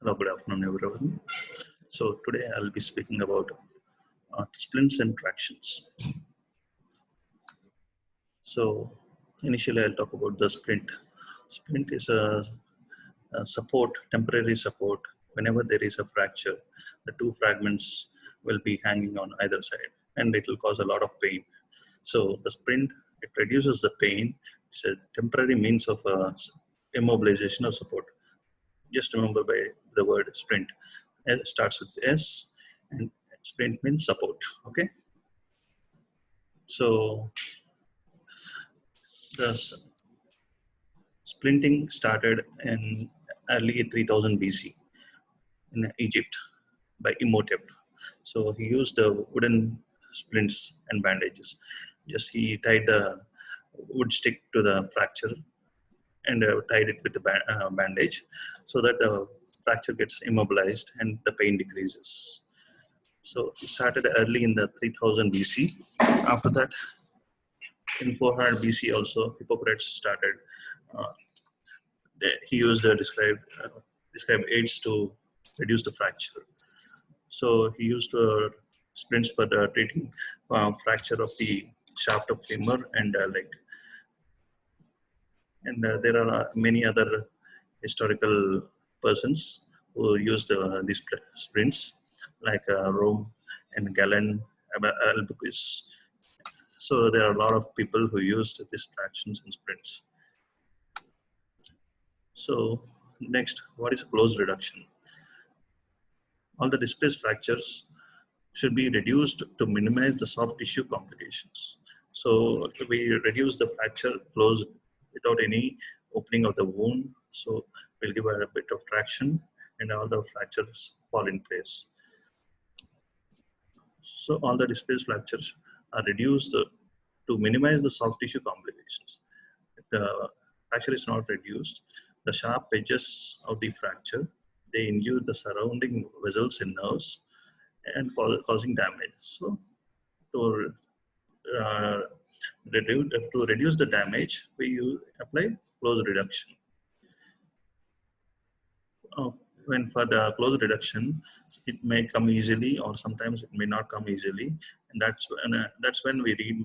Hello, good afternoon, everyone. So today I'll be speaking about splints and tractions. So initially I'll talk about the splint. Splint is a support, temporary support. Whenever there is a fracture, the two fragments will be hanging on either side, and it will cause a lot of pain. So the splint, it reduces the pain. It's a temporary means of immobilization or support. Just remember by the word sprint. It starts with S, and sprint means support. Okay, so the splinting started in early 3000 BC in Egypt by Imhotep. So he used the wooden splints and bandages. Just he tied the wood stick to the fracture and tied it with the bandage so that the fracture gets immobilized and the pain decreases. So it started early in the 3000 BC. After that, in 400 BC also, Hippocrates started. Uh, he used the described aids to reduce the fracture. So he used splints for the treating fracture of the shaft of femur and leg. And there are many other historical persons who used these splints, like Rome and Galen, Albuquerque. So there are a lot of people who used these tractions and splints. So next, what is closed reduction? All the displaced fractures should be reduced to minimize the soft tissue complications. So we reduce the fracture closed without any opening of the wound. So we'll give a bit of traction and all the fractures fall in place. So all the displaced fractures are reduced to minimize the soft tissue complications. If the fracture is not reduced, the sharp edges of the fracture, they injure the surrounding vessels and nerves and causing damage. So to reduce the damage, we apply close reduction. Uh, when for the close reduction, it may come easily, or sometimes it may not come easily, and that's when we read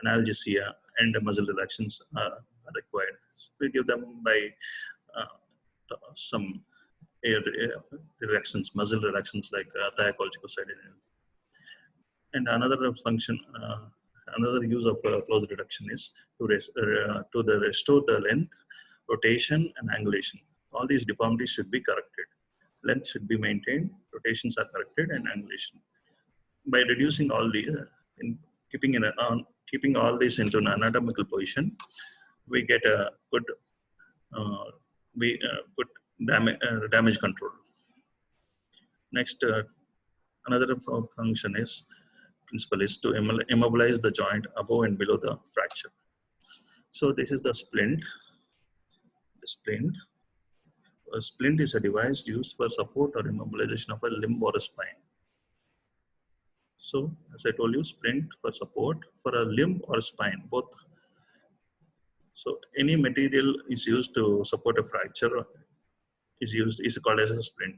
analgesia and muscle relaxants are required. So we give them by some relaxants, muscle relaxants like thiacolchicoside. And another function, another use of close reduction is to restore the length, rotation, and angulation. All these deformities should be corrected. Length should be maintained, rotations are corrected, and angulation. By reducing all these, keeping all these into an anatomical position, we get a good good damage control. Next, another function is principle is to immobilize the joint above and below the fracture. So this is the splint. The splint. A splint is a device used for support or immobilization of a limb or a spine. So as I told you, splint for support for a limb or spine, both. So any material is used to support a fracture is called as a splint.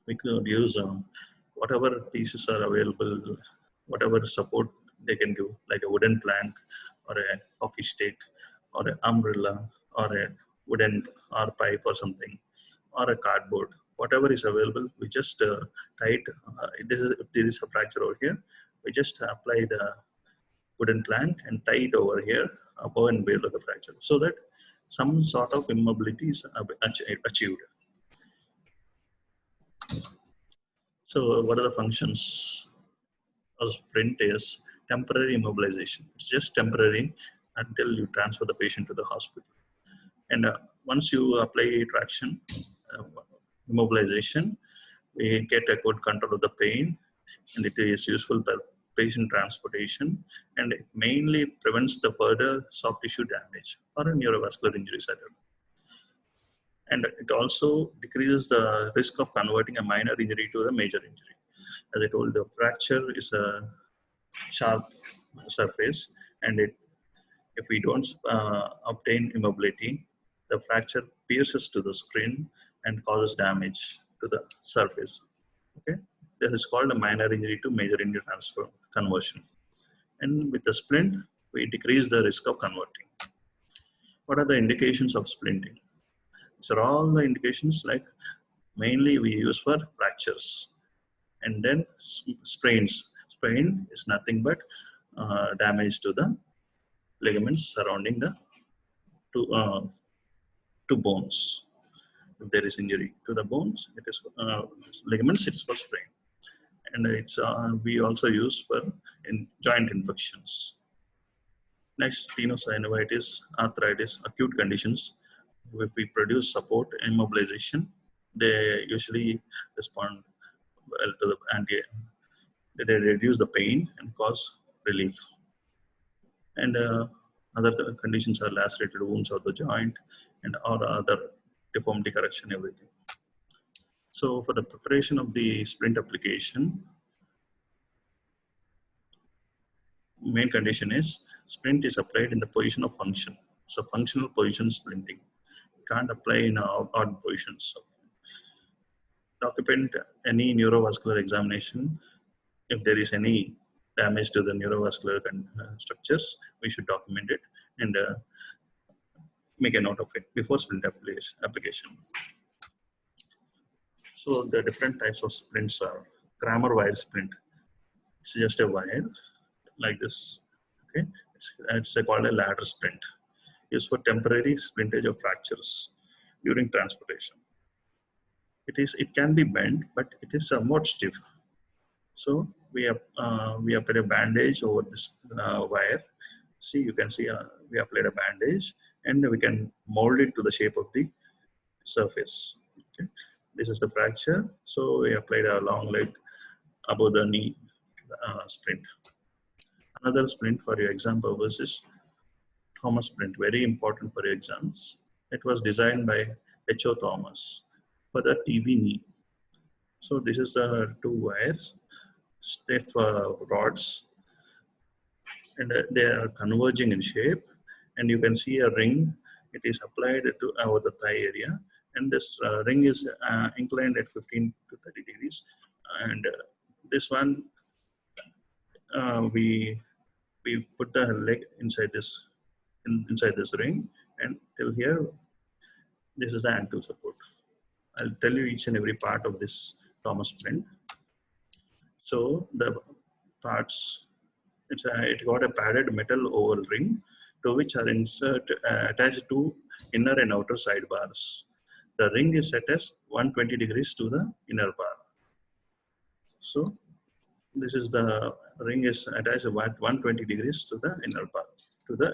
We could use whatever pieces are available, whatever support they can give, like a wooden plank or a hockey stick or an umbrella or a wooden or pipe or something or a cardboard. Whatever is available, we just tie it. If there is a fracture over here, we just apply the wooden plank and tie it over here above and below the fracture so that some sort of immobility is achieved. So what are the functions of splint? Is temporary immobilization. It's just temporary until you transfer the patient to the hospital. And once you apply traction, immobilization, we get a good control of the pain, and it is useful for patient transportation, and it mainly prevents the further soft tissue damage or neurovascular injuries. And it also decreases the risk of converting a minor injury to a major injury. As I told, the fracture is a sharp surface, and if we don't obtain immobility, the fracture pierces to the skin and causes damage to the surface. Okay, this is called a minor injury to major injury transfer conversion. And with the splint, we decrease the risk of converting. What are the indications of splinting? These are all the indications, like mainly we use for fractures. And then sprains. Sprain is nothing but damage to the ligaments surrounding the two bones. If there is injury to the bones, it is ligaments, it's called sprain. And it's we also use for in joint infections. Next, tenosynovitis, arthritis, acute conditions. If we produce support immobilization, they usually respond well to the anti. They reduce the pain and cause relief. And other conditions are lacerated wounds of the joint and or other deformity correction, everything. So for the preparation of the splint application, main condition is splint is applied in the position of function. So functional position splinting. Can't apply in odd positions. So document any neurovascular examination. If there is any damage to the neurovascular structures, we should document it and make a note of it before splint application. So the different types of splints are Kramer wire splint. It's just a wire like this. Okay, it's called a ladder splint. Used for temporary splintage of fractures during transportation. It can be bent, but it is somewhat stiff. So we apply a bandage over this wire. See, you can see we applied a bandage, and we can mold it to the shape of the surface. Okay. This is the fracture. So we applied a long leg above the knee splint. Another splint for your exam purpose is Thomas splint, very important for your exams. It was designed by H.O. Thomas for the TB knee. So this is the two wires, stiff rods, and they are converging in shape. And you can see a ring. It is applied to over the thigh area, and this ring is inclined at 15 to 30 degrees. And this one, we put the leg inside this ring, and till here, this is the ankle support. I'll tell you each and every part of this Thomas splint. So the parts, it got a padded metal oval ring to which are attached to inner and outer sidebars. The ring is set as 120 degrees to the inner bar. So this is the ring is attached at 120 degrees to the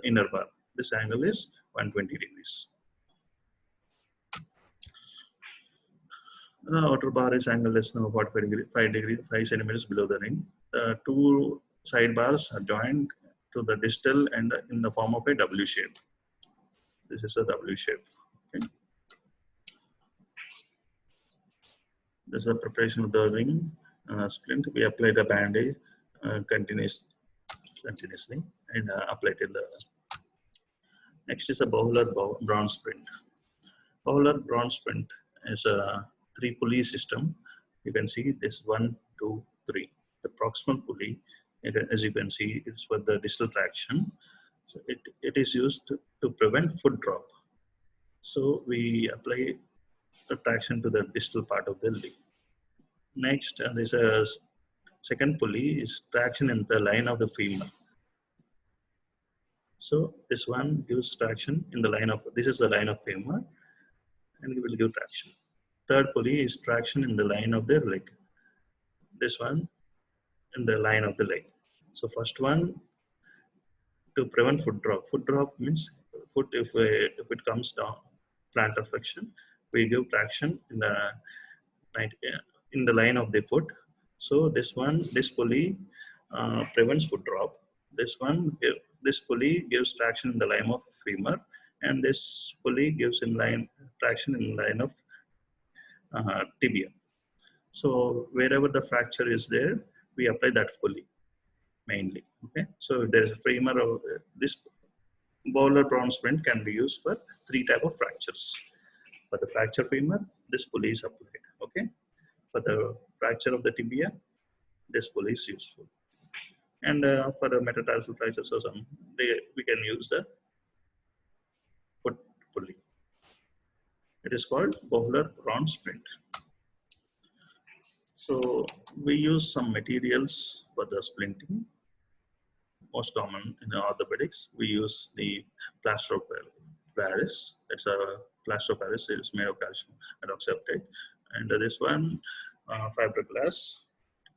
inner bar. This angle is 120 degrees. The outer bar is angled as now 5 centimeters below the ring. The two sidebars are joined to the distal and in the form of a W shape. This is a W shape. Okay. This is the preparation of the ring splint. We apply the bandage continuously and apply till the. Next is a Bowler-Braun splint. Bowler-Braun splint is a 3-pulley system. You can see this 1, 2, 3. The proximal pulley, as you can see, is for the distal traction. So it is used to prevent foot drop. So we apply the traction to the distal part of the leg. Next, there's a second pulley is traction in the line of the femur. So this one gives traction in the line of, this is the line of femur, and it will give traction. Third pulley is traction in the line of the leg. This one in the line of the leg. So first one, to prevent foot drop. Foot drop means foot, if it comes down, plantar flexion, we give traction in the line of the foot. So this pulley prevents foot drop. This pulley gives traction in the line of femur, and this pulley gives traction in line of tibia. So wherever the fracture is there, we apply that pulley mainly. Okay. So if there is a femur over there, Bowler prawn splint can be used for three type of fractures. For the fracture femur, this pulley is applied. Okay. For the fracture of the tibia, this pulley is useful. And for the metatarsal fractures or some, we can use the foot pulley. It is called Bowler prawn splint. So we use some materials for the splinting. Most common in orthopedics, we use the plaster of Paris. It's a plaster of Paris. It's made of calcium hydroxide, and this one, fiberglass,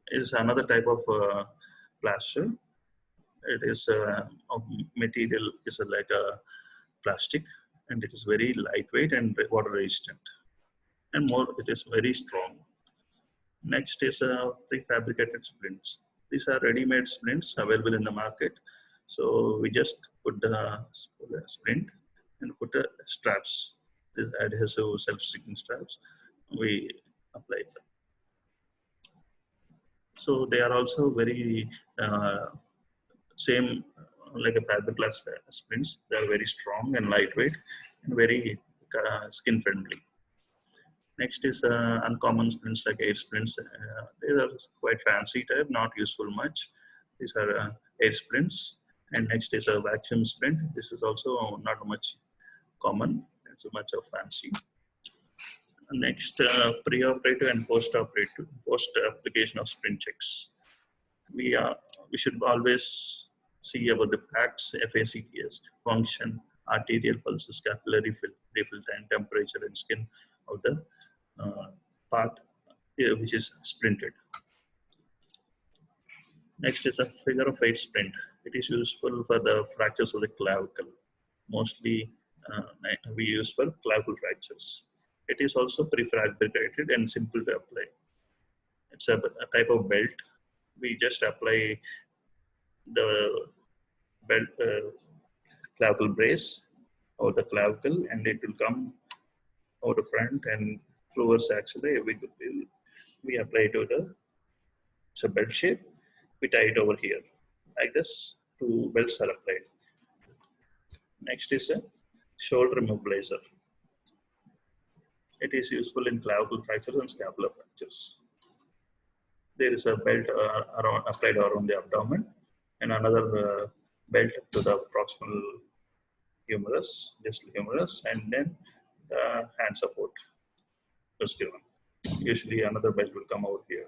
is another type of plaster. It is of material is like a plastic, and it is very lightweight and water resistant, and more it is very strong. Next is prefabricated splints. These are ready-made splints available in the market. So we just put the splint and put the straps, these adhesive self-sticking straps. We apply them. So they are also very same like a fiberglass splints. They are very strong and lightweight and very skin friendly. Next is uncommon splints like air splints. These are quite fancy type, not useful much. These are air splints. And next is a vacuum splint. This is also not much common. It's much of fancy. Next, pre-operative and post-operative, post-application of splint checks. We should always see about the facts, FACTs, function, arterial pulses, capillary refill time, temperature, and skin of the part which is splinted. Next is a figure of 8 splint. It is useful for the fractures of the clavicle. Mostly we use for clavicle fractures. It is also prefabricated and simple to apply. It's a type of belt. We just apply the belt clavicle brace over the clavicle, and it will come over the front and floors. Actually, we apply to the, it's a belt shape. We tie it over here like this. 2 belts are applied. Next is a shoulder immobilizer. It is useful in clavicle fractures and scapular fractures. There is a belt applied around the abdomen, and another belt to the proximal humerus, distal humerus, and then the hand support is given. Usually another belt will come over here.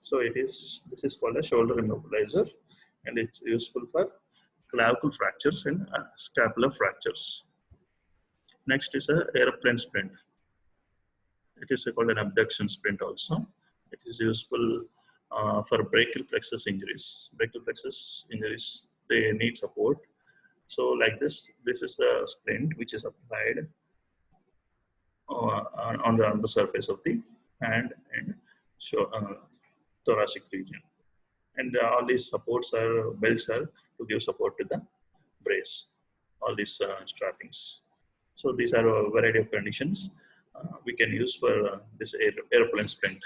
So this is called a shoulder immobilizer, and it's useful for clavicle fractures and scapular fractures. Next is a airplane splint. It is called an abduction splint also. It is useful for brachial plexus injuries. Brachial plexus injuries, they need support. So like this is the splint which is applied on the surface of the hand and thoracic region. And all these supports are, belts are to give support to the brace, all these strappings. So these are a variety of conditions we can use for this airplane splint.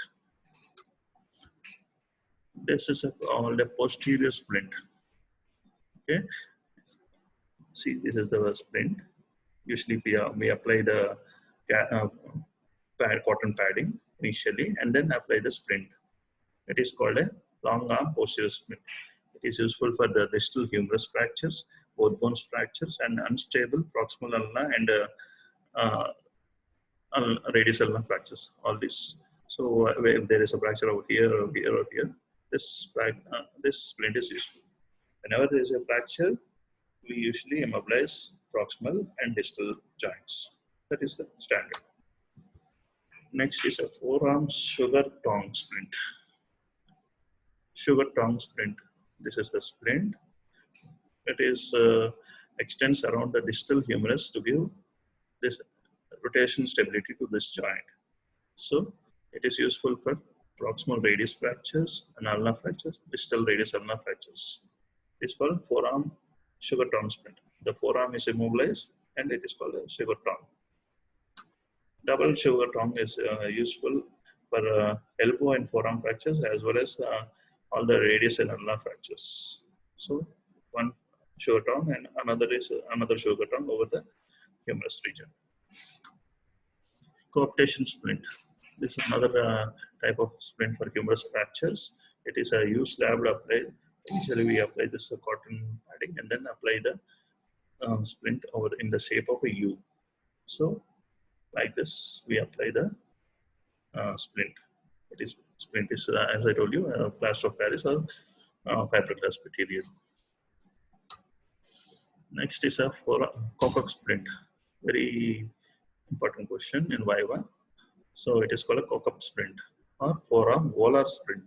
This is called a posterior splint. Okay. See, this is the splint. Usually we apply the cotton padding initially and then apply the splint. It is called a long arm posterior splint. It is useful for the distal humerus fractures, both bones fractures, and unstable proximal ulna and radius ulnar fractures. All this. So if there is a fracture over here or here or here, this splint is useful. Whenever there is a fracture, we usually immobilize proximal and distal joints. That is the standard. Next is a forearm sugar tongue splint. Sugar tongue splint. This is the splint. It is extends around the distal humerus to give this rotation stability to this joint. So it is useful for proximal radius fractures and ulnar fractures, distal radius ulnar fractures. It's called forearm sugar tongue splint. The forearm is immobilized and it is called a sugar tongue. Double sugar tongue is useful for elbow and forearm fractures as well as all the radius and ulnar fractures. So one sugar tongue, and another is another sugar tongue over the humerus region. Coaptation splint. This is another type of splint for humerus fractures. It is a U slab applied. Initially, we apply this cotton padding and then apply the splint over in the shape of a U. So, like this, we apply the splint. It is splint is, as I told you, plaster of Paris or fiberglass material. Next is a Cocox splint. Very important question in Viva. So it is called a Cocox splint or forearm volar splint.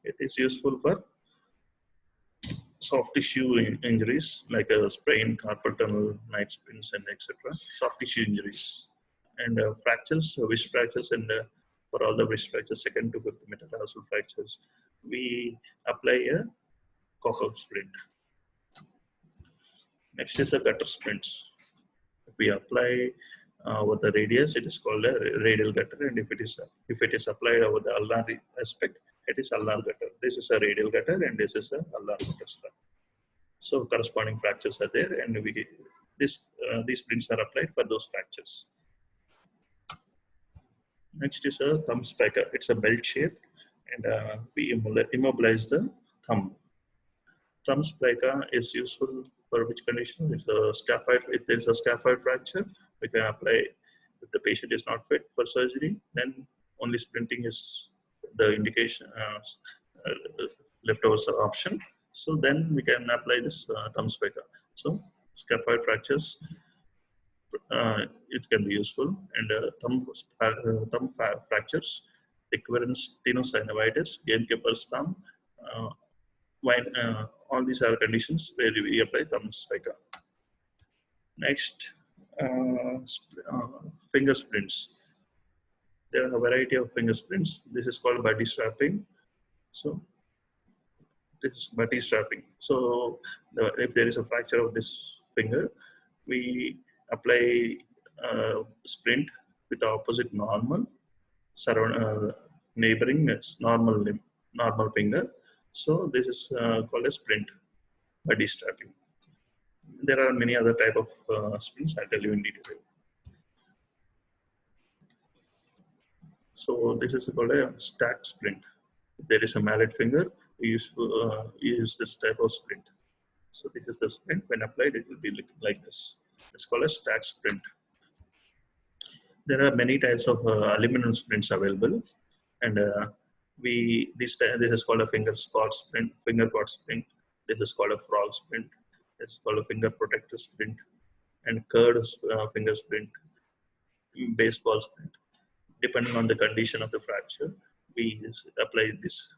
It is useful for soft tissue injuries like a sprain, carpal tunnel, night splints, and etc. Soft tissue injuries and fractures, wrist fractures, and for all the wrist fractures, second to fifth metatarsal fractures, we apply a Cocox splint. Next is the gutter splints. If we apply over the radius, it is called a radial gutter, and if it is applied over the ulnar aspect, it is ulnar gutter. This is a radial gutter, and this is a ulnar gutter. So corresponding fractures are there, and these splints are applied for those fractures. Next is a thumb spiker. It's a belt shape, and we immobilize the thumb. Thumb spiker is useful for which condition? If there is a scaphoid fracture, we can apply. If the patient is not fit for surgery, then only splinting is the indication, leftover option. So then we can apply this thumb spiker. So scaphoid fractures, it can be useful, and thumb fractures, recurrence tenosynovitis, gamekeeper's thumb. All these are conditions where we apply thumb spiker. Next, finger splints. There are a variety of finger splints. This is called buddy strapping. So this is buddy strapping. So if there is a fracture of this finger, we apply splint with the opposite normal, neighboring normal finger. So this is called a splint, buddy strapping. There are many other type of splints. I'll tell you in detail. So this is called a stack splint. If there is a mallet finger, we use this type of splint. So this is the splint. When applied, it will be like this. It's called a stack splint. There are many types of aluminum splints available, and this is called a finger cord splint. This is called a frog splint. This is called a finger protector splint, and curved finger splint, baseball splint. Depending on the condition of the fracture, we apply these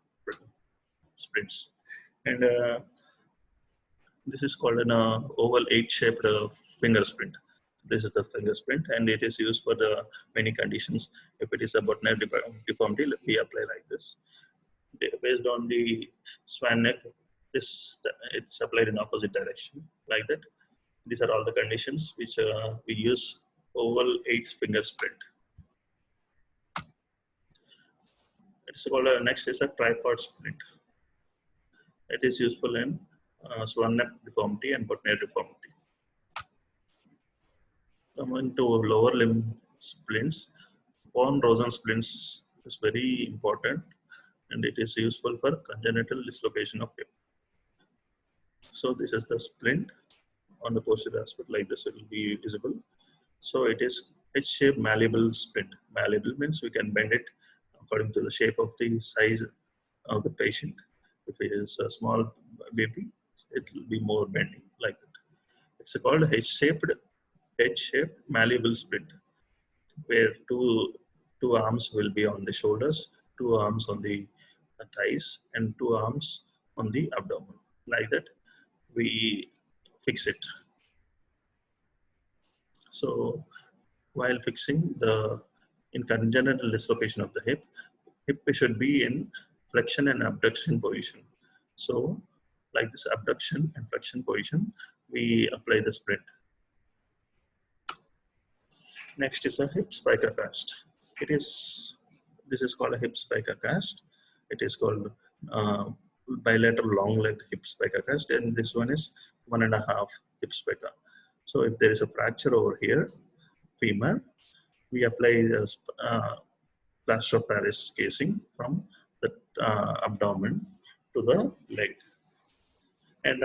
splints. And this is called an oval 8-shaped finger splint. This is the finger splint, and it is used for the many conditions. If it is a botnet deformity, we apply like this. Based on the swan neck, it's applied in opposite direction, like that. These are all the conditions which we use oval 8-finger splint. It's called next is a tripod splint. It is useful in swan neck deformity and botnet deformity. Coming to lower limb splints, von Rosen splints is very important, and it is useful for congenital dislocation of hip. So this is the splint on the posterior aspect, like this it will be visible. So it is H-shaped malleable splint. Malleable means we can bend it according to the shape of the size of the patient. If it is a small baby, it will be more bending like that. It's called H-shaped malleable splint, where two arms will be on the shoulders, 2 arms on the thighs, and 2 arms on the abdomen. Like that, we fix it. So while fixing in congenital dislocation of the hip should be in flexion and abduction position. So like this abduction and flexion position, we apply the splint. Next is a hip spica cast. This is called a hip spica cast. It is called bilateral long leg hip spica cast, and this one is 1.5 hip spica. So if there is a fracture over here, femur, we apply plaster of Paris casing from the abdomen to the leg. And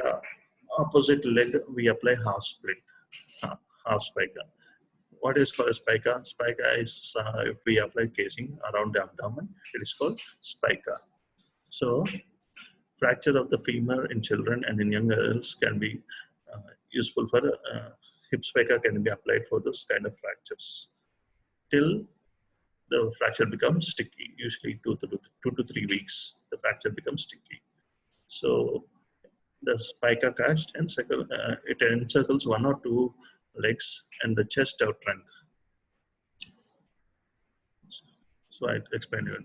opposite leg, we apply half split, uh, half spica. What is called a spica? Spica is if we apply casing around the abdomen, it is called spica. So fracture of the femur in children and in young adults can be useful for hip spica can be applied for those kind of fractures till the fracture becomes sticky. Usually 2 to 3 weeks, the fracture becomes sticky. So the spica cast it encircles one or two legs and the chest or trunk. So I explained it.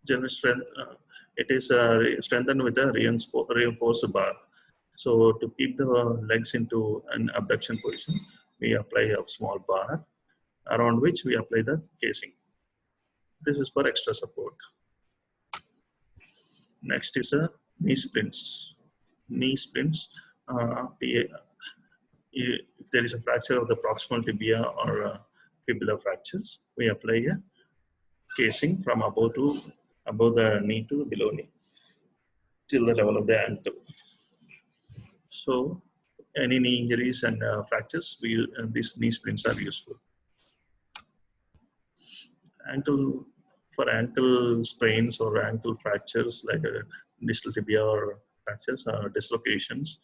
General strength, it is strengthened with a reinforced bar. So to keep the legs into an abduction position, we apply a small bar around which we apply the casing. This is for extra support. Next is a knee splints. Knee splints, if there is a fracture of the proximal tibia or fibula fractures, we apply a casing from above the knee to below knee till the level of the ankle. So any knee injuries and fractures, these knee splints are useful. For ankle sprains or ankle fractures like distal tibia or fractures or dislocations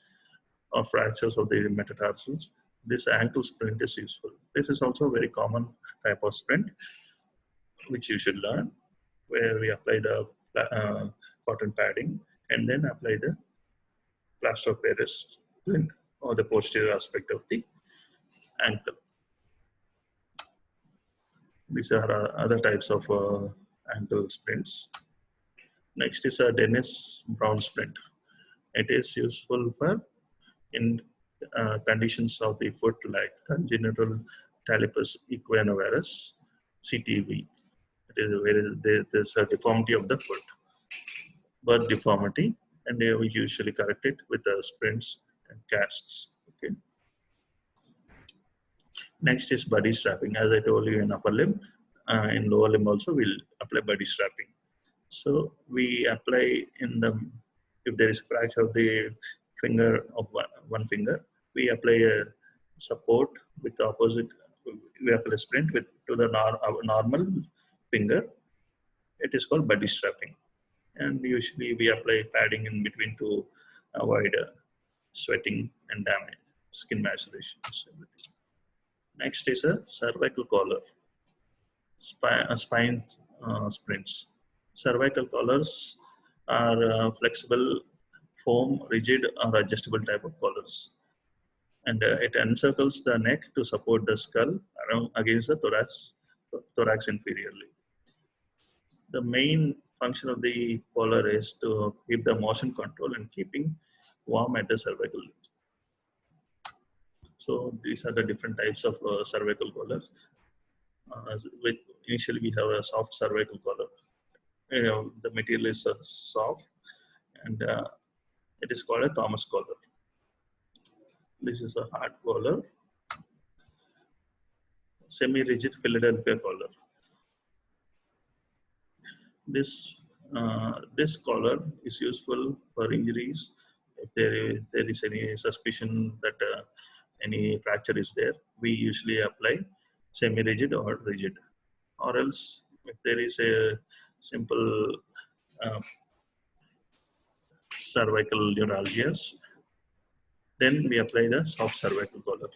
or fractures of the metatarsals, this ankle splint is useful. This is also a very common type of splint which you should learn, where we apply the cotton padding and then apply the plaster of Paris splint or the posterior aspect of the ankle. These are other types of ankle splints. Next is a Dennis Brown splint. It is useful for in conditions of the foot like congenital talipes equinovarus, CTV. It is where there's a deformity of the foot, birth deformity, and they will usually correct it with the splints and casts. Okay. Next is body strapping. As I told you in upper limb, in lower limb also we'll apply body strapping. So we apply if there is a fracture of the finger of one finger, we apply a support with the opposite, we apply a splint to the normal finger. It is called body strapping. And usually we apply padding in between to avoid sweating and damage, skin macerations, everything. Next is a cervical collar, spine splints. Cervical collars are flexible, foam, rigid, or adjustable type of collars. And it encircles the neck to support the skull against the thorax inferiorly. The main function of the collar is to keep the motion control and keeping warm at the cervical. So these are the different types of cervical collars. Initially we have a soft cervical collar. The material is soft and it is called a Thomas collar. This is a hard collar, semi-rigid Philadelphia collar. This collar is useful for injuries. If there is any suspicion that any fracture is there, we usually apply semi-rigid or rigid. Or else, if there is a simple cervical neuralgias, then we apply the soft cervical collar.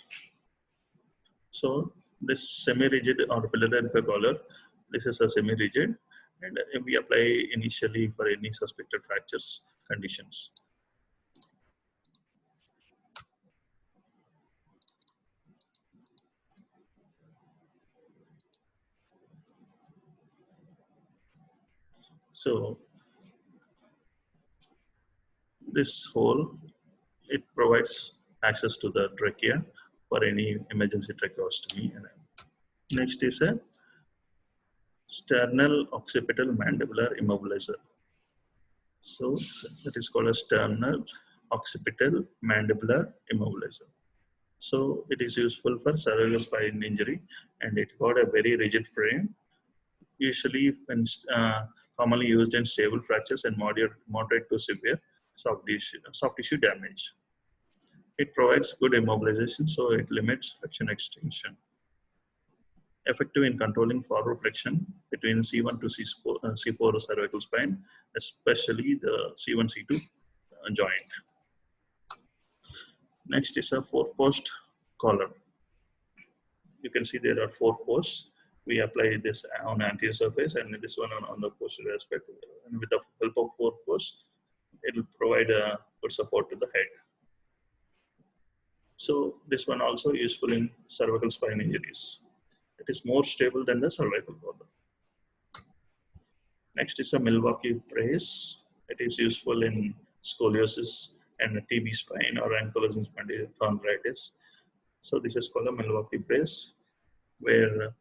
So this semi-rigid or Philadelphia collar, this is a semi-rigid, and we apply initially for any suspected fractures conditions. So this hole, it provides access to the trachea for any emergency tracheostomy. Next is a sternal occipital mandibular immobilizer. So that is called a sternal occipital, mandibular immobilizer. So it is useful for cervical spine injury, and it got a very rigid frame, usually commonly used in stable fractures and moderate to severe soft tissue damage. It provides good immobilization, so it limits flexion extension. Effective in controlling forward flexion between C1 to C4 cervical spine, especially the C1, C2 joint. Next is a 4-post collar. You can see there are 4 posts. We apply this on anterior surface and this one on the posterior aspect. And with the help of 4 posts, it will provide a good support to the head. So this one also useful in cervical spine injuries. It is more stable than the cervical collar. Next is a Milwaukee brace. It is useful in scoliosis and TB spine or ankylosing spondylitis. So this is called a Milwaukee brace, where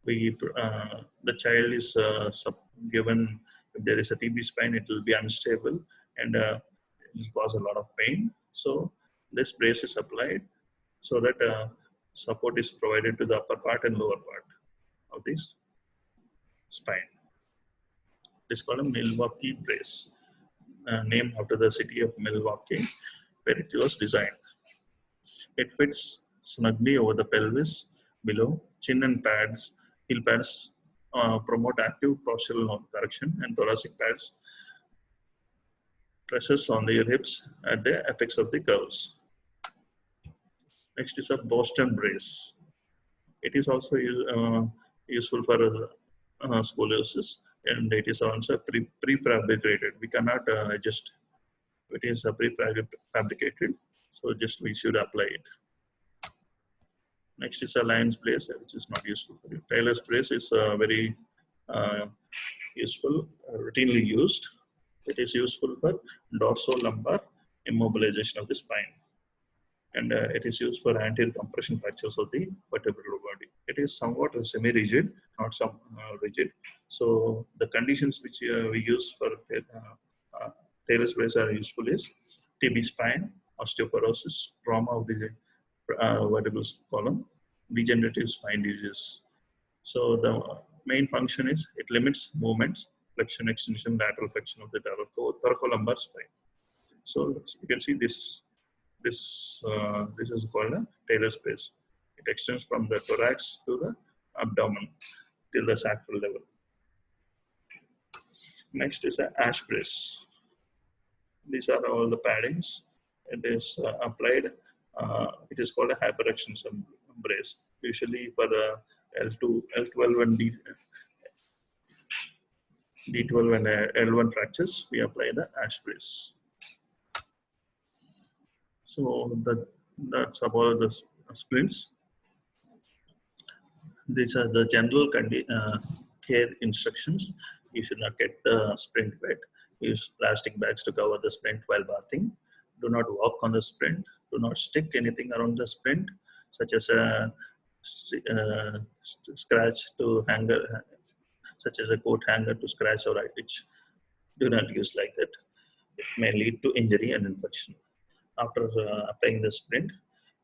the child is given, if there is a TB spine, it will be unstable and it will cause a lot of pain. So this brace is applied so that support is provided to the upper part and lower part of this spine. It is called a Milwaukee brace, named after the city of Milwaukee, where it was designed. It fits snugly over the pelvis below, chin and pads, heel pads promote active postural correction, and thoracic pads presses on the hips at the apex of the curves. Next is a Boston brace. It is also useful for scoliosis, and it is also prefabricated. We cannot adjust. It is prefabricated, so just we should apply it. Next is a Lion's brace, which is not useful for you. Taylor's brace is very useful, routinely used. It is useful for dorsolumbar immobilization of the spine. And it is used for anterior compression fractures of the vertebral body. It is somewhat semi-rigid, not some rigid. So the conditions which we use for Taylor's brace are useful is TB spine, osteoporosis, trauma of the vertebral column, degenerative spine disease. So the main function is it limits movements, flexion, extension, lateral flexion of the thoracolumbar spine. So you can see this is called a Taylor's brace. It extends from the thorax to the abdomen till the sacral level. Next is an Ash brace. These are all the paddings. It is applied. It is called a hyperextension brace. Usually for the L2, L12 and D12 and L1 fractures, we apply the Ash brace. So that's about the splints. These are the general care instructions. You should not get the splint wet. Use plastic bags to cover the splint while bathing. Do not walk on the splint. Do not stick anything around the splint, such as a scratch to hanger, such as a coat hanger to scratch or itch. Do not use like that. It may lead to injury and infection. After applying the splint,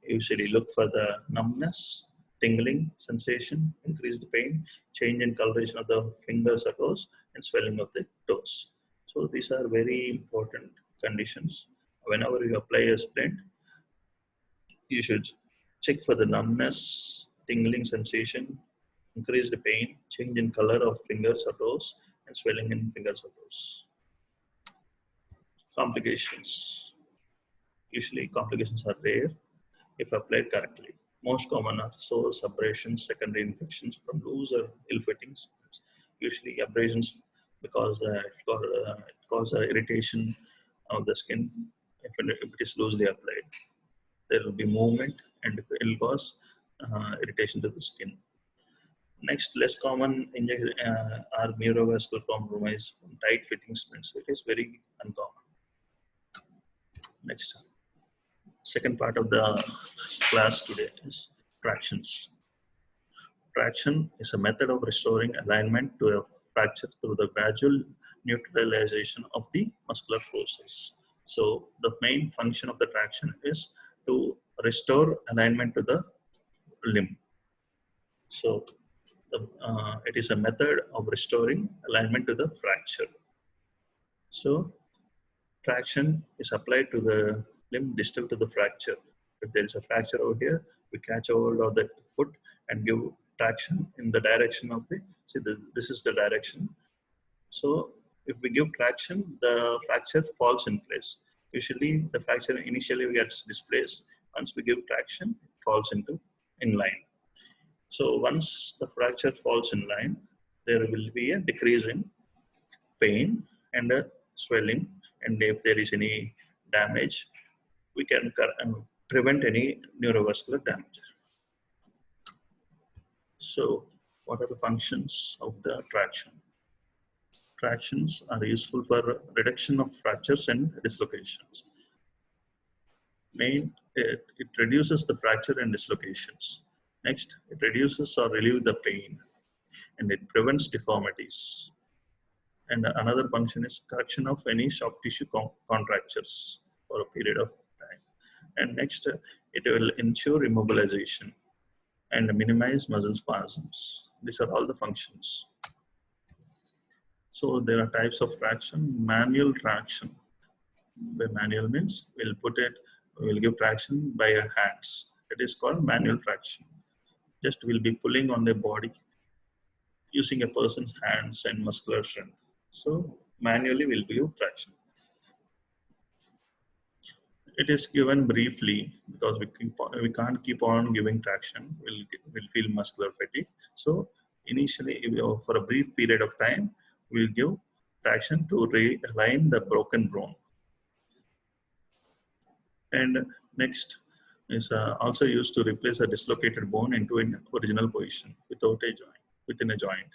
usually look for the numbness, tingling sensation, increased pain, change in coloration of the fingers or toes, and swelling of the toes. So these are very important conditions. Whenever you apply a splint, you should check for the numbness, tingling sensation, increased pain, change in color of fingers or toes, and swelling in fingers or toes. Complications. Usually complications are rare if applied correctly. Most common are sores, abrasions, secondary infections from loose or ill-fitting splints. Usually abrasions because it causes irritation of the skin if it is loosely applied. There will be movement and it will cause irritation to the skin. Next, less common injury are neurovascular compromise from tight-fitting splints. It is very uncommon. Next, second part of the class today is tractions. Traction is a method of restoring alignment to a fracture through the gradual neutralization of the muscular forces. So the main function of the traction is to restore alignment to the limb. So it is a method of restoring alignment to the fracture. So traction is applied to the limb distal to the fracture. If there is a fracture over here, we catch hold of the foot and give traction in the direction of the, see this is the direction. So if we give traction, the fracture falls in place. Usually the fracture initially gets displaced. Once we give traction, it falls into in line. So once the fracture falls in line, there will be a decrease in pain and a swelling. And if there is any damage, we can prevent any neurovascular damage. So what are the functions of the traction? Tractions are useful for reduction of fractures and dislocations. It reduces the fracture and dislocations. Next, it reduces or relieves the pain, and it prevents deformities. And another function is correction of any soft tissue contractures for a period of time. And next, it will ensure immobilization and minimize muscle spasms. These are all the functions. So there are types of traction. Manual traction. By manual means we'll give traction by our hands. It is called manual traction. Just we'll be pulling on the body using a person's hands and muscular strength. So manually we'll give traction. It is given briefly because we can't keep on giving traction. We'll feel muscular fatigue. So initially, for a brief period of time, we'll give traction to realign the broken bone. And next is also used to replace a dislocated bone into an original position within a joint.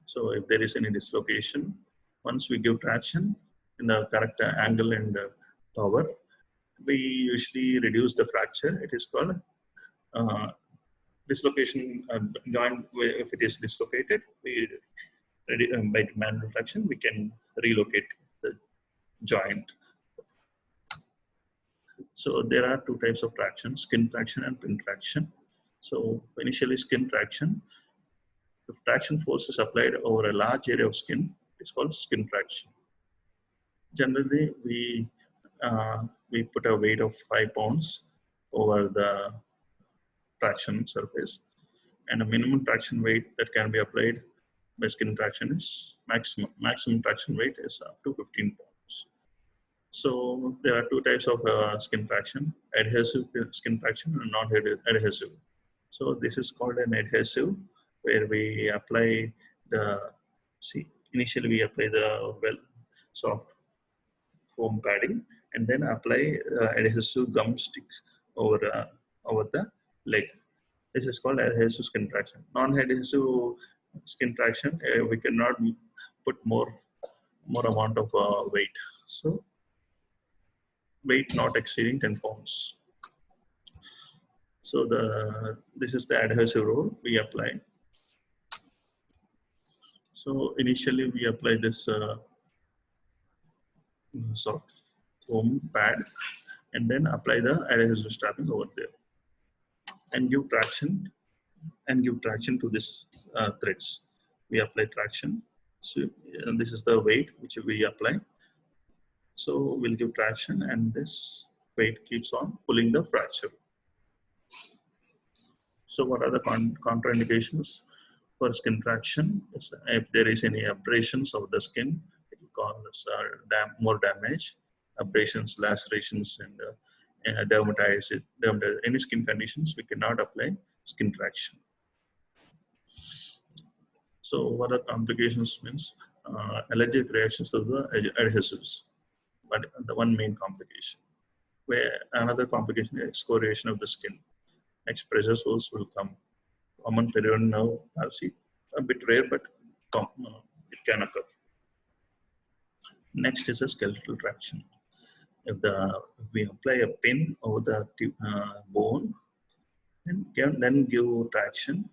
So if there is any dislocation, once we give traction in the correct angle and power, we usually reduce the fracture. It is called dislocation joint. If it is dislocated, by manual traction we can relocate the joint. So there are two types of traction: skin traction and pin traction. So initially, skin traction. If traction force is applied over a large area of skin, it's called skin traction. Generally, we put a weight of 5 pounds over the traction surface, and a minimum traction weight that can be applied by skin traction is maximum traction weight is up to 15 pounds. So there are two types of skin traction: adhesive skin traction and non-adhesive. So this is called an adhesive, where we apply initially we apply the soft foam padding and then apply adhesive gum sticks over the leg. This is called adhesive skin traction. Non-adhesive skin traction, we cannot put more amount of weight. So weight not exceeding 10 pounds. So this is the adhesive roll we apply. So initially we apply this soft foam pad and then apply the adhesive strapping over there and give traction to this threads. We apply traction. So this is the weight which we apply. So we'll give traction and this weight keeps on pulling the fracture. So what are the contraindications for skin traction? If there is any abrasions of the skin, it will cause more damage, abrasions, lacerations, and dermatitis. Any skin conditions, we cannot apply skin traction. So what are complications means? Allergic reactions to the adhesives, but the one main complication. Where another complication is excoriation of the skin. Next, pressure sores will come. Common periodic nerve palsy, a bit rare, but it can occur. Next is a skeletal traction. If we apply a pin over the bone and then give traction,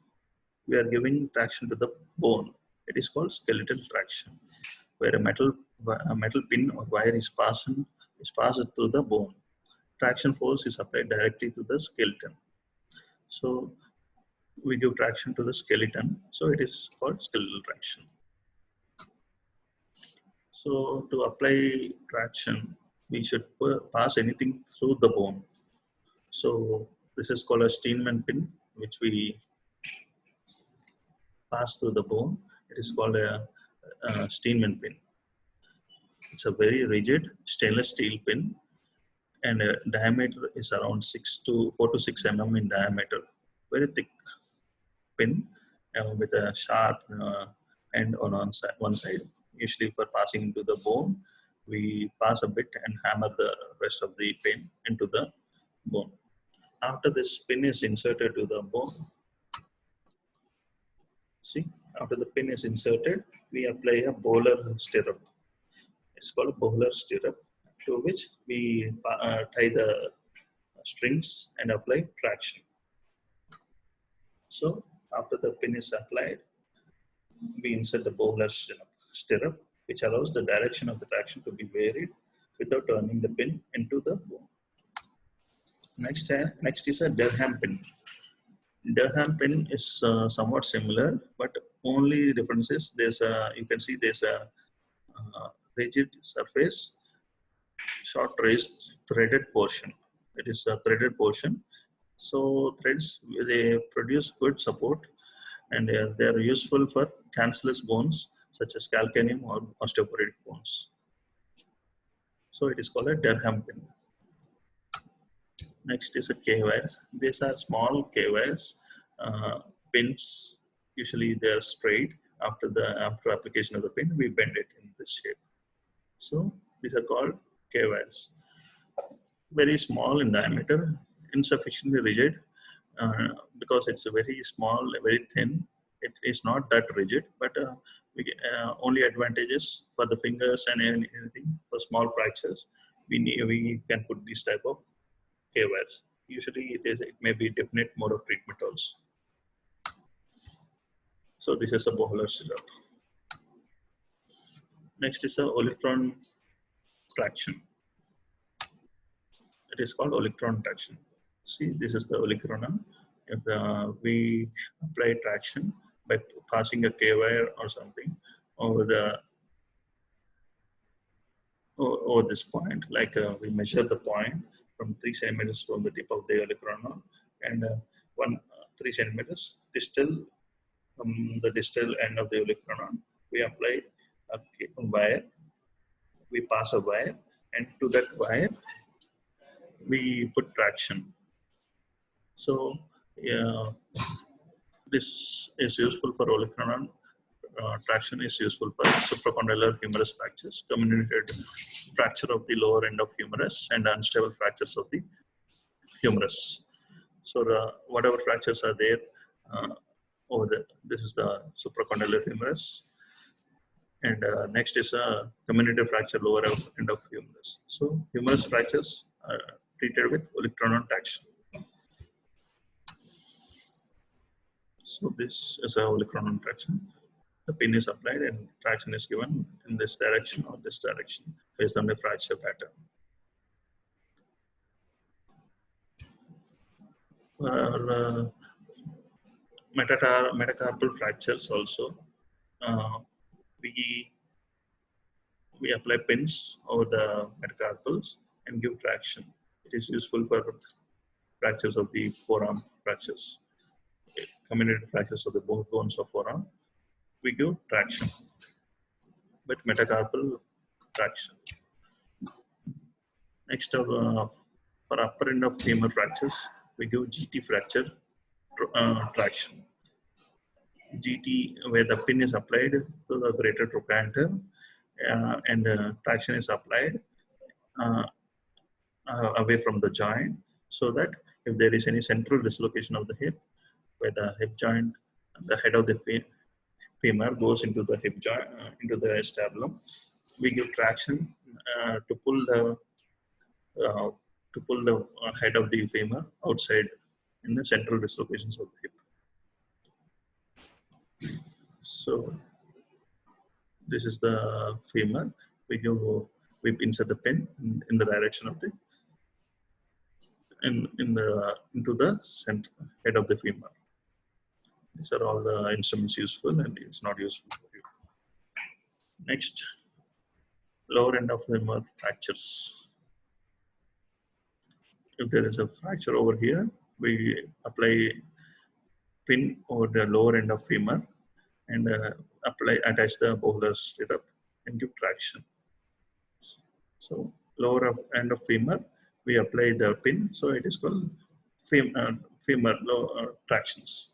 we are giving traction to the bone. It is called skeletal traction, where a metal pin or wire is fastened is passed to the bone. Traction force is applied directly to the skeleton. So we give traction to the skeleton, so it is called skeletal traction. So to apply traction, we should pass anything through the bone. So this is called a Steinman pin, which we pass through the bone. It is called a Steinman pin. It's a very rigid stainless steel pin, and diameter is around 4 to 6 mm in diameter. Very thick pin with a sharp end on one side. Usually for passing into the bone, we pass a bit and hammer the rest of the pin into the bone. After this pin is inserted to the bone, see, after the pin is inserted, we apply a bowler stirrup. It's called a bowler stirrup, to which we tie the strings and apply traction. So after the pin is applied, we insert the bowler stirrup, which allows the direction of the traction to be varied without turning the pin into the bone. Next is a Durham pin. Durham pin is somewhat similar, but only difference is you can see there's a rigid surface, short raised threaded portion. It is a threaded portion. So threads, they produce good support, and they are useful for cancellous bones such as calcaneum or osteoporotic bones. So it is called a Durham pin. Next is a K-wires. These are small K-wires pins. Usually they are straight. After application of the pin, we bend it in this shape. So these are called K-wires. Very small in diameter, insufficiently rigid because it's a very small, very thin. It is not that rigid, but only advantages for the fingers and anything for small fractures. We can put this type of K-wires. Usually it may be definite mode of treatment also. So this is a bowler syrup. Next is a olectron traction. It is called olectron traction. See, this is the olectron. If we apply traction by passing a K-wire or something over this point, like we measure the point from 3 centimeters from the tip of the olectron, and 3 centimeters distal from the distal end of the olectron, we apply a wire. We pass a wire, and to that wire we put traction. So this is useful for olectron. Traction is useful for supracondylar humerus fractures, comminuted fracture of the lower end of humerus, and unstable fractures of the humerus. So whatever fractures are there over there, this is the supracondylar humerus, and next is a comminuted fracture lower end of humerus. So humerus fractures are treated with olectron traction. So this is a olectron traction. The pin is applied and traction is given in this direction or this direction based on the fracture pattern. For metacarpal fractures also, we apply pins over the metacarpals and give traction. It is useful for fractures of the forearm fractures, comminuted fractures of the both bones of forearm. We give traction, but metacarpal traction. Next, for upper end of femur fractures, we give GT fracture traction. GT, where the pin is applied to the greater trochanter and traction is applied away from the joint, so that if there is any central dislocation of the hip, where the hip joint, the head of the femur goes into the hip joint, into the acetabulum, we give traction to pull the head of the femur outside in the central dislocations of the hip. So this is the femur. We give we insert the pin in the direction of the into the center head of the femur. These are all the instruments useful, and it's not useful for you. Next, lower end of femur fractures. If there is a fracture over here, we apply pin over the lower end of femur and attach the bowler stirrup and give traction. So lower end of femur, we apply the pin, so it is called femur tractions.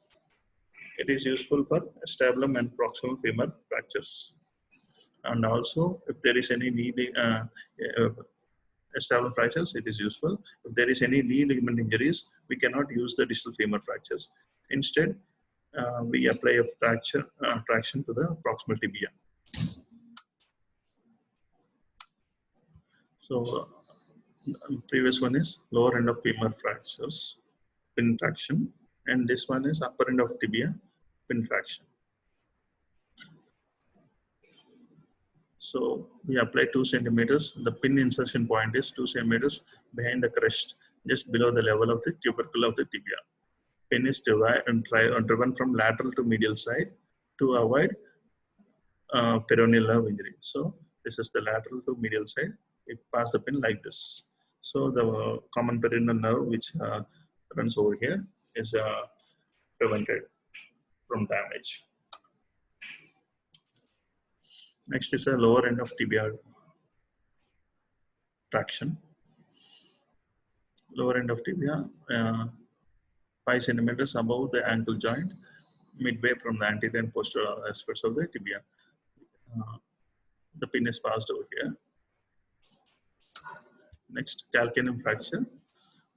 It is useful for acetabulum and proximal femur fractures. And also, if there is any knee acetabulum fractures, it is useful. If there is any knee ligament injuries, we cannot use the distal femur fractures. Instead, we apply a traction to the proximal tibia. So, previous one is lower end of femur fractures, pin traction, and this one is upper end of tibia, pin traction. So we apply 2 centimeters. The pin insertion point is 2 centimeters behind the crest, just below the level of the tubercle of the tibia. Pin is driven from lateral to medial side to avoid peroneal nerve injury. So this is the lateral to medial side. We pass the pin like this. So the common peroneal nerve which runs over here is prevented from damage. Next is a lower end of tibia traction. Lower end of tibia, 5 centimeters above the ankle joint, midway from the anterior and posterior aspects of the tibia. The pin is passed over here. Next, calcaneum fracture,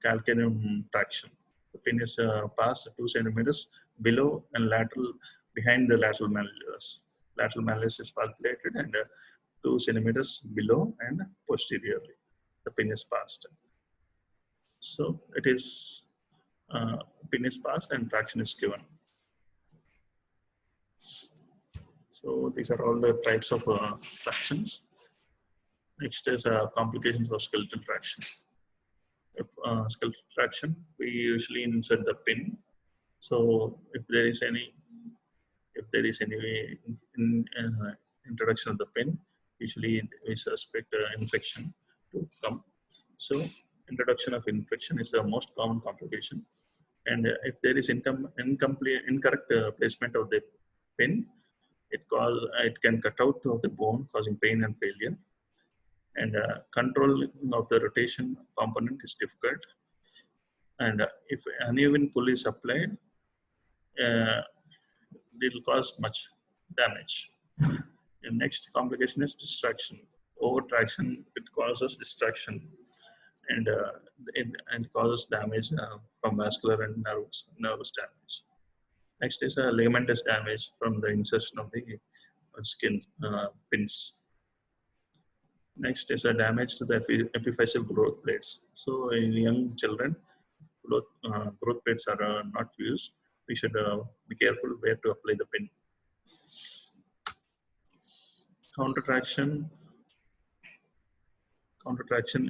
calcaneum traction. The pin is passed 2 centimeters below and lateral behind the lateral malleus. Lateral malleus is palpated and 2 centimeters below and posteriorly. The pin is passed. So it is pin is passed and traction is given. So these are all the types of tractions. Next is complications of skeletal traction. If skeletal traction, we usually insert the pin. So if there is any introduction of the pin, usually we suspect infection to come. So introduction of infection is the most common complication. And if there is incorrect placement of the pin, it can cut out of the bone, causing pain and failure. And control of the rotation component is difficult. And if uneven pull is applied, it will cause much damage. The next complication is distraction. Overtraction, it causes distraction, and it causes damage from vascular and nervous damage. Next is a ligamentous damage from the insertion of the skin pins. Next is a damage to the epiphyseal growth plates. So in young children, growth plates are not used. We should be careful where to apply the pin. Countertraction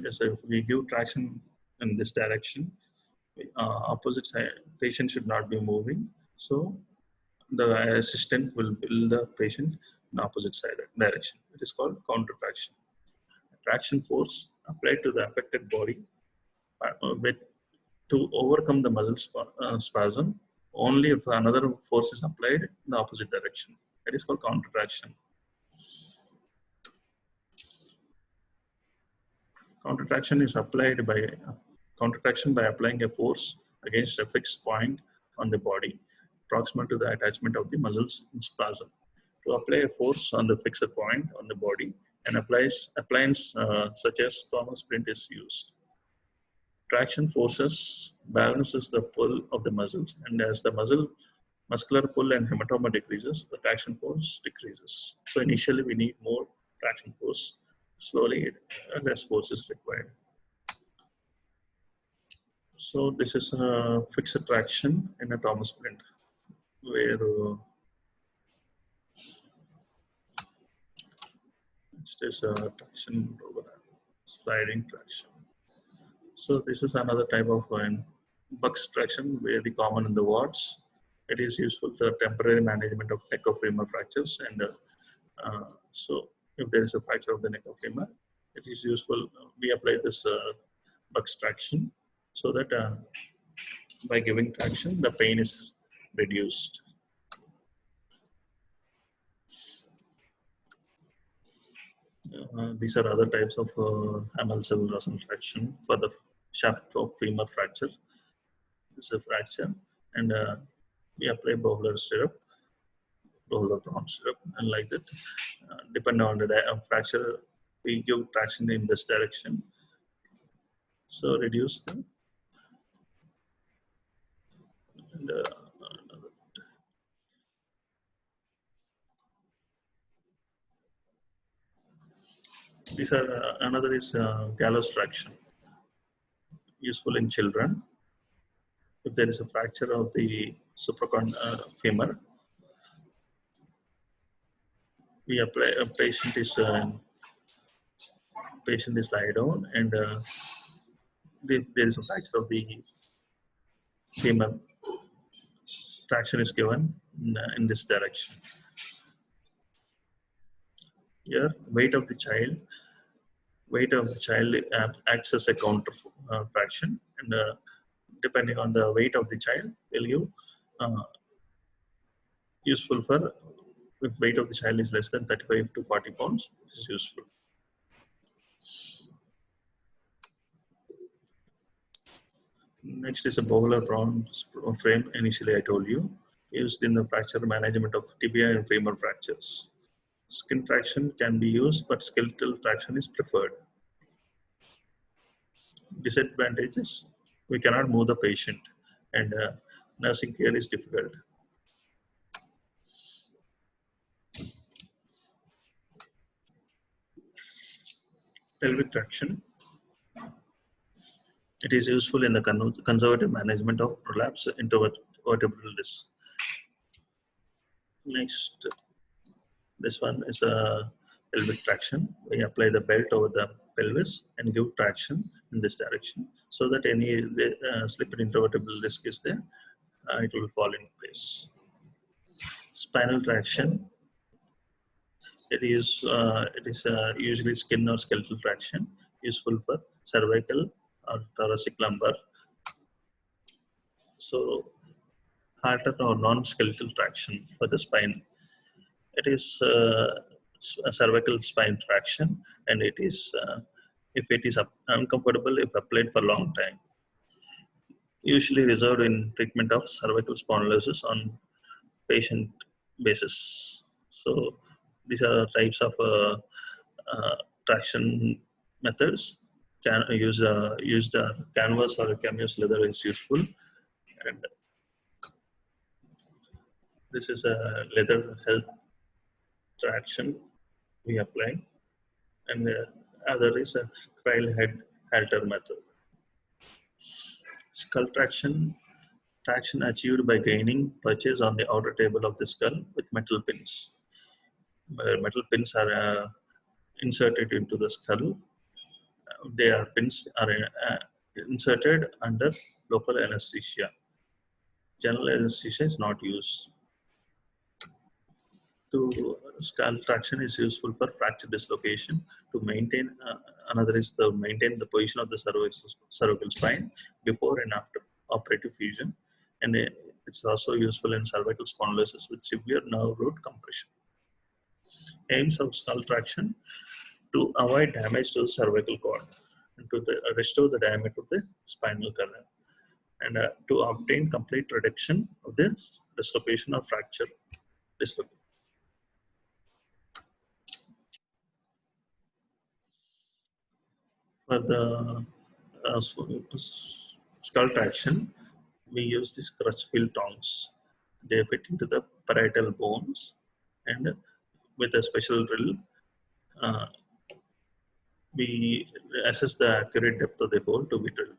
is if we give traction in this direction, opposite side patient should not be moving. So the assistant will build the patient in opposite side direction. It is called countertraction. Traction force applied to the affected body to overcome the muscle spasm only if another force is applied in the opposite direction. That is called countertraction. Countertraction is applied by applying a force against a fixed point on the body proximal to the attachment of the muscles in spasm. To apply a force on the fixed point on the body, an appliance such as Thomas splint is used. Traction forces balances the pull of the muscles, and as the muscular pull and hematoma decreases, the traction force decreases. So initially we need more traction force. Slowly, less force is required. So this is a fixed traction in a Thomas splint, where Next is traction program, sliding traction. So this is another type of bugs traction, very common in the wards. It is useful for temporary management of neck of femur fractures, and so if there is a fracture of the neck of femur, it is useful. We apply this bugs traction so that by giving traction, the pain is reduced. These are other types of hammer cell Russell traction for the shaft of femur fracture. This is a fracture, and we apply Bowler syrup, Bowler brown syrup, and like that. Depending on the fracture, we give traction in this direction. So reduce them. And, these are another is gallows traction, useful in children. If there is a fracture of the supracon femur, we apply. A patient is lie down, and there is a fracture of the femur. Traction is given in this direction. Here, weight of the child acts as a counter fraction, and depending on the weight of the child, will give useful for if weight of the child is less than 35 to 40 pounds. This is useful. Next is a Bowler Brown frame. Initially, I told you, used in the fracture management of tibia and femur fractures. Skin traction can be used, but skeletal traction is preferred. Disadvantages: we cannot move the patient, and nursing care is difficult. Pelvic traction. It is useful in the conservative management of prolapse intervertebral disc. Next, this one is a pelvic traction. We apply the belt over the pelvis and give traction in this direction so that any slip in intervertebral disc is there, it will fall in place. Spinal traction. It is usually skin or skeletal traction, useful for cervical or thoracic lumbar. So halter or non-skeletal traction for the spine. It is a cervical spine traction, and it is if it is uncomfortable if applied for a long time. Usually reserved in treatment of cervical spondylosis on patient basis. So these are types of traction methods. Can use the canvas or camus leather is useful, and this is a leather health traction we apply, and the other is a cryle head halter method. Skull traction achieved by gaining purchase on the outer table of the skull with metal pins. Metal pins are inserted into the skull. Pins are inserted under local anesthesia. General anesthesia is not used. Skull traction is useful for fracture dislocation to maintain. Another is to maintain the position of the cervical spine before and after operative fusion, and it's also useful in cervical spondylosis with severe nerve root compression. Aims of skull traction: to avoid damage to the cervical cord and to restore the diameter of the spinal canal, and to obtain complete reduction of the dislocation or fracture dislocation. For the skull traction, we use these crutchfield tongs. They fit into the parietal bones, and with a special drill, we assess the accurate depth of the hole to be drilled.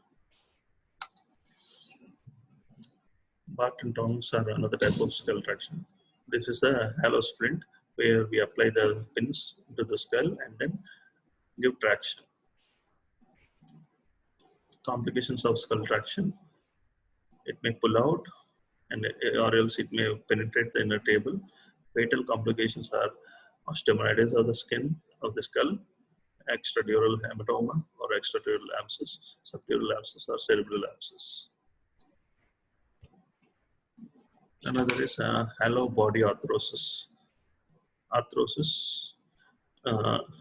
Barton tongs are another type of skull traction. This is a hollow splint where we apply the pins to the skull and then give traction. Complications of skull traction: it may pull out, and or else it may penetrate the inner table. Fatal complications are osteomyelitis of the skin of the skull, extradural hematoma or extradural abscess, subdural abscess or cerebral abscess. Another is hollow body arthrosis. Arthrosis,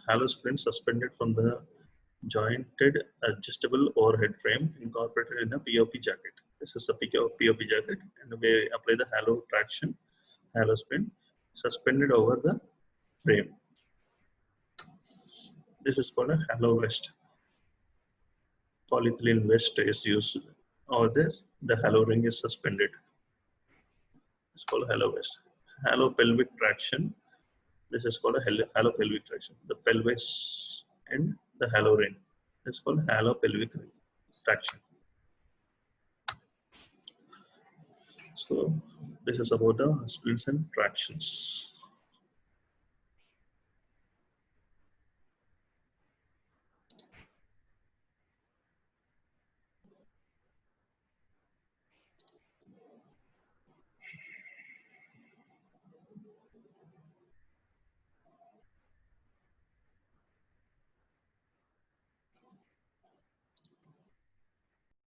hollow splint suspended from the jointed adjustable overhead frame incorporated in a POP jacket. This is a POP jacket, and we apply the hollow traction, hollow splint suspended over the frame. This is called a hollow vest. Polyethylene vest is used over there. The hollow ring is suspended. It's called hollow vest. Hollow pelvic traction. This is called a hollow pelvic traction. The pelvis and the hollow ring. It's called hollow pelvic traction. So this is about the splints and tractions.